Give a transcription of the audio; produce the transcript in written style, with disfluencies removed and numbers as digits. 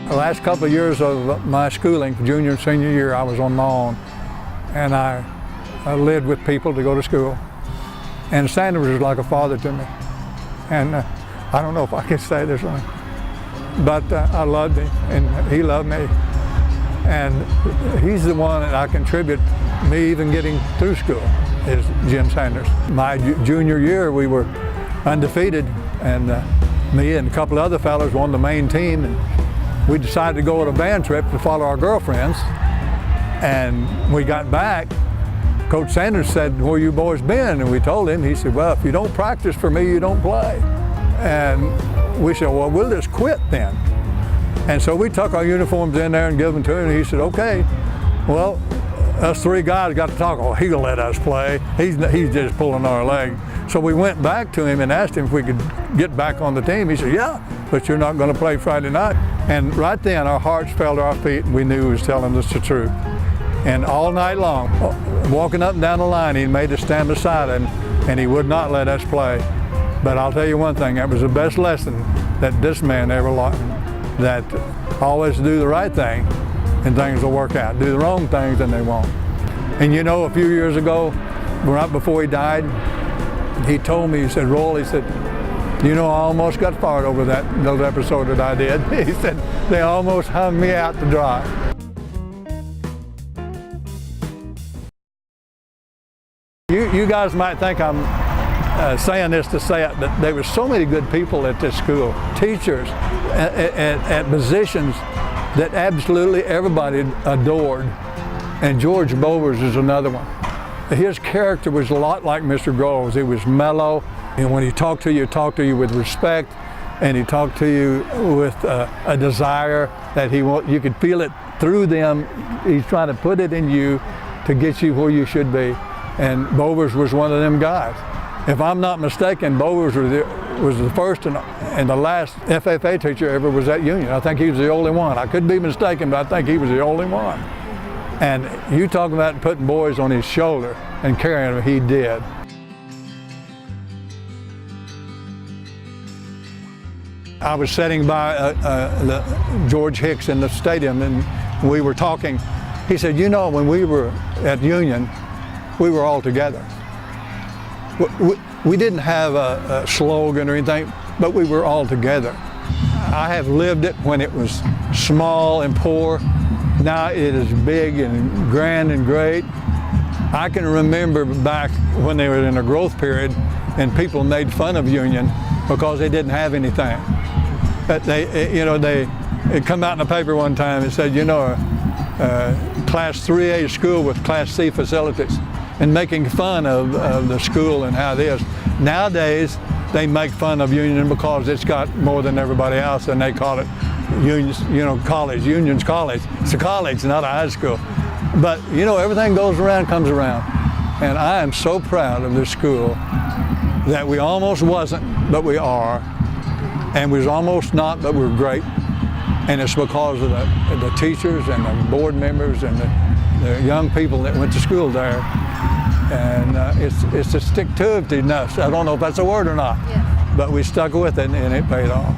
The last couple of years of my schooling, junior and senior year, I was on my own, and I lived with people to go to school. And Sanders was like a father to me. And I don't know if I can say this one, but I loved him, and he loved me. And he's the one that I contribute me even getting through school, is Jim Sanders. My junior year, we were undefeated, and me and a couple of other fellows were on the main team, and we decided to go on a band trip to follow our girlfriends. And when we got back, Coach Sanders said, "Where you boys been?" And we told him. He said, "Well, if you don't practice for me, you don't play." And we said, "Well, we'll just quit then." And so we took our uniforms in there and gave them to him, and he said, "Okay." Well, us three guys got to talk. "Oh, he'll let us play. He's just pulling our leg." So we went back to him and asked him if we could get back on the team. He said, "Yeah, but you're not going to play Friday night." And right then our hearts fell to our feet, and we knew he was telling us the truth. And all night long, walking up and down the line, he made us stand beside him, and he would not let us play. But I'll tell you one thing, that was the best lesson that this man ever learned, that always do the right thing and things will work out. Do the wrong things and they won't. And you know, a few years ago, right before he died, he told me, he said, "Roll," he said, "You know, I almost got fired over that little episode that I did." He said, "They almost hung me out to dry." You guys might think I'm saying this to say it, but there were so many good people at this school, teachers at positions that absolutely everybody adored. And George Bowers is another one. His character was a lot like Mr. Groves. He was mellow, and when he talked to you with respect, and he talked to you with a desire that you could feel it through them. He's trying to put it in you to get you where you should be. And Bowers was one of them guys. If I'm not mistaken, Bowers was the first and the last FFA teacher ever was at Union. I think he was the only one. I could be mistaken, but I think he was the only one. And you talk about putting boys on his shoulder and carrying them, he did. I was sitting by George Hicks in the stadium, and we were talking. He said, "You know, when we were at Union, we were all together. We didn't have a slogan or anything, but we were all together. I have lived it when it was small and poor. Now it is big and grand and great. I can remember back when they were in a growth period and people made fun of Union because they didn't have anything. But they come out in the paper one time and said, you know, Class 3A school with Class C facilities, and making fun of the school and how it is. Nowadays, they make fun of Union because it's got more than everybody else, and they call it college. Union's college. It's a college, not a high school. But you know, everything goes around, comes around. And I am so proud of this school that we almost wasn't, but we are. And we was almost not, but we're great. And it's because of the teachers and the board members and the young people that went to school there. And it's a stick-to-itiveness. I don't know if that's a word or not, yeah. But we stuck with it and it paid off.